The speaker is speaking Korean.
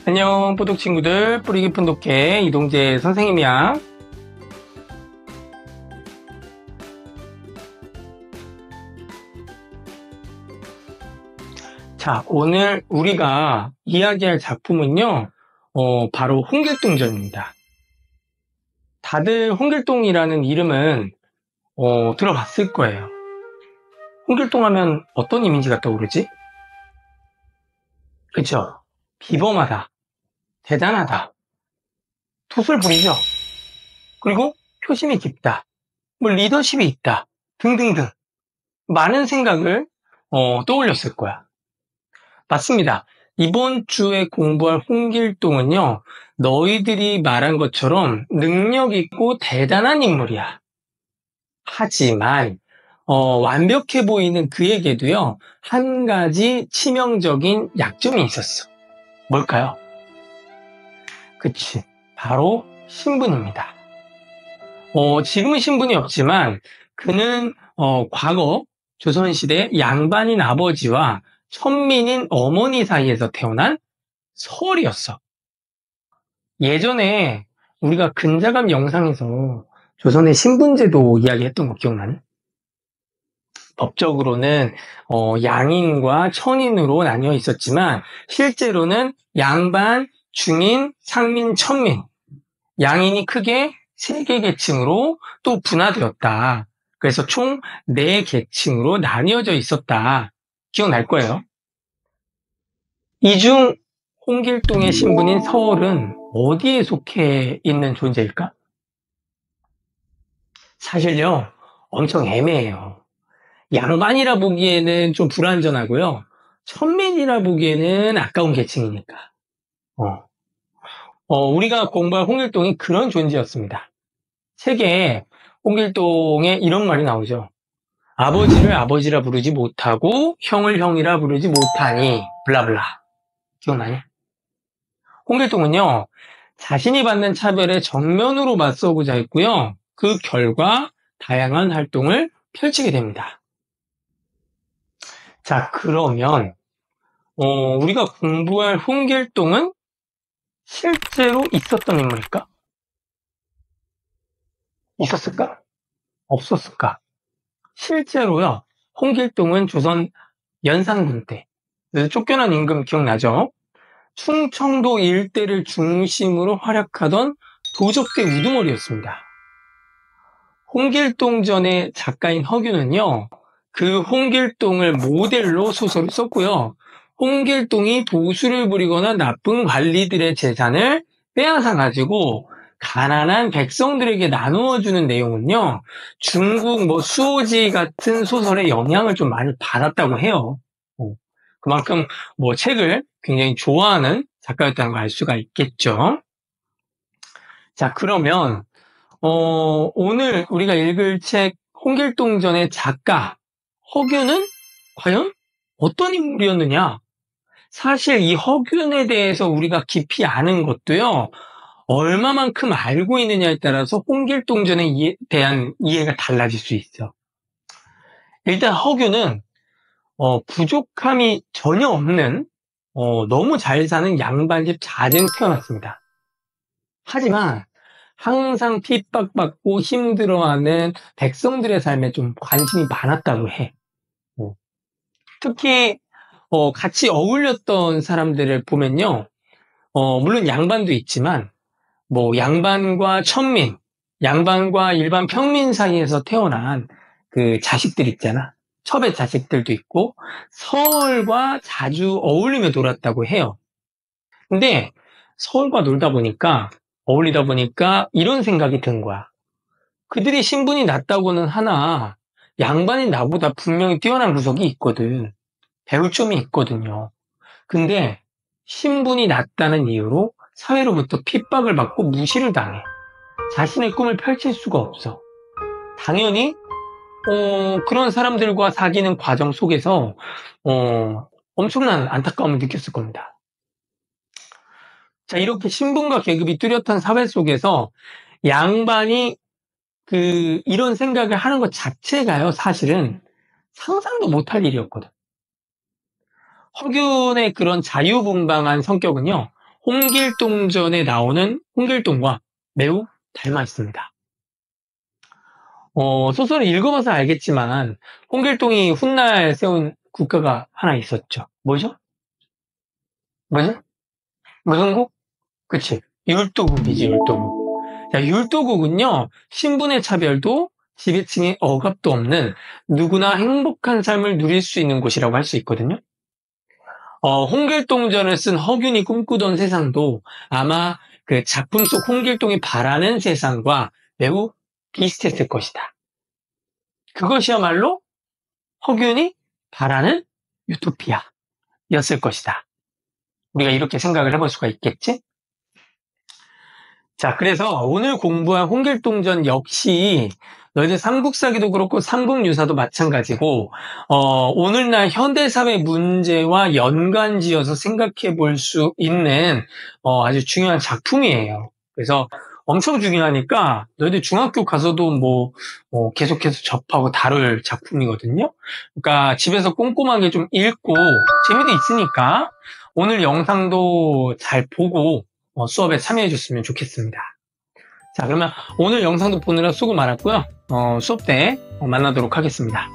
안녕, 포독 친구들. 뿌리 깊은 독해 이동재 선생님이야. 자, 오늘 우리가 이야기할 작품은요, 바로 홍길동전입니다. 다들 홍길동이라는 이름은 들어봤을 거예요. 홍길동 하면 어떤 이미지가 떠오르지? 그쵸? 비범하다, 대단하다, 투술 부리죠. 그리고 표심이 깊다, 뭐 리더십이 있다, 등등등 많은 생각을 떠올렸을 거야. 맞습니다. 이번 주에 공부할 홍길동은요, 너희들이 말한 것처럼 능력 있고 대단한 인물이야. 하지만 완벽해 보이는 그에게도요, 한 가지 치명적인 약점이 있었어. 뭘까요? 그치, 바로 신분입니다. 지금은 신분이 없지만 그는 과거 조선시대 양반인 아버지와 천민인 어머니 사이에서 태어난 서얼이었어. 예전에 우리가 근자감 영상에서 조선의 신분제도 이야기했던 거 기억나니? 법적으로는 양인과 천인으로 나뉘어 있었지만 실제로는 양반, 중인, 상민, 천민, 양인이 크게 3개 계층으로 또 분화되었다. 그래서 총 4계층으로 나뉘어져 있었다. 기억날 거예요. 이 중 홍길동의 신분인 서얼은 어디에 속해 있는 존재일까? 사실요, 엄청 애매해요. 양반이라 보기에는 좀 불완전하고요. 천민이라 보기에는 아까운 계층이니까. 우리가 공부할 홍길동이 그런 존재였습니다. 책에 홍길동에 이런 말이 나오죠. 아버지를 아버지라 부르지 못하고 형을 형이라 부르지 못하니 블라블라. 기억나니? 홍길동은요, 자신이 받는 차별에 정면으로 맞서고자 했고요. 그 결과 다양한 활동을 펼치게 됩니다. 자, 그러면 우리가 공부할 홍길동은 실제로 있었던 인물일까? 있었을까? 없었을까? 실제로요, 홍길동은 조선 연산군 때 쫓겨난 임금 기억나죠? 충청도 일대를 중심으로 활약하던 도적대 우두머리였습니다. 홍길동전의 작가인 허균은요, 그 홍길동을 모델로 소설을 썼고요. 홍길동이 도수를 부리거나 나쁜 관리들의 재산을 빼앗아가지고 가난한 백성들에게 나누어주는 내용은요, 중국 수오지 같은 소설의 영향을 좀 많이 받았다고 해요. 그만큼 책을 굉장히 좋아하는 작가였다는 걸 알 수가 있겠죠. 자, 그러면 오늘 우리가 읽을 책 홍길동전의 작가 허균은 과연 어떤 인물이었느냐? 사실 이 허균에 대해서 우리가 깊이 아는 것도요, 얼마만큼 알고 있느냐에 따라서 홍길동전에 대한 이해가 달라질 수 있어. 일단 허균은 부족함이 전혀 없는 너무 잘 사는 양반집 자제로 태어났습니다. 하지만 항상 핍박받고 힘들어하는 백성들의 삶에 좀 관심이 많았다고 해. 특히 같이 어울렸던 사람들을 보면요, 물론 양반도 있지만 양반과 천민, 양반과 일반 평민 사이에서 태어난 그 자식들 있잖아. 첩의 자식들도 있고 서울과 자주 어울리며 놀았다고 해요. 근데 서울과 놀다 보니까 어울리다 보니까 이런 생각이 든 거야. 그들이 신분이 낮다고는 하나 양반이 나보다 분명히 뛰어난 구석이 있거든. 배울 점이 있거든요. 근데 신분이 낮다는 이유로 사회로부터 핍박을 받고 무시를 당해. 자신의 꿈을 펼칠 수가 없어. 당연히 그런 사람들과 사귀는 과정 속에서 엄청난 안타까움을 느꼈을 겁니다. 자, 이렇게 신분과 계급이 뚜렷한 사회 속에서 양반이 이런 생각을 하는 것 자체가요, 사실은 상상도 못할 일이었거든. 허균의 그런 자유분방한 성격은요, 홍길동전에 나오는 홍길동과 매우 닮아 있습니다. 소설을 읽어봐서 알겠지만 홍길동이 훗날 세운 국가가 하나 있었죠. 뭐죠? 뭐지? 무슨 국? 그치. 율도국이지, 율도국. 자, 율도국은요, 신분의 차별도 지배층의 억압도 없는 누구나 행복한 삶을 누릴 수 있는 곳이라고 할 수 있거든요. 홍길동전을 쓴 허균이 꿈꾸던 세상도 아마 그 작품 속 홍길동이 바라는 세상과 매우 비슷했을 것이다. 그것이야말로 허균이 바라는 유토피아였을 것이다. 우리가 이렇게 생각을 해볼 수가 있겠지? 자, 그래서 오늘 공부한 홍길동전 역시 너희들 삼국사기도 그렇고 삼국유사도 마찬가지고 오늘날 현대사회 문제와 연관지어서 생각해 볼 수 있는 아주 중요한 작품이에요. 그래서 엄청 중요하니까 너희들 중학교 가서도 계속해서 접하고 다룰 작품이거든요. 그러니까 집에서 꼼꼼하게 좀 읽고 재미도 있으니까 오늘 영상도 잘 보고 수업에 참여해 줬으면 좋겠습니다. 자, 그러면 오늘 영상도 보느라 수고 많았고요. 수업 때 만나도록 하겠습니다.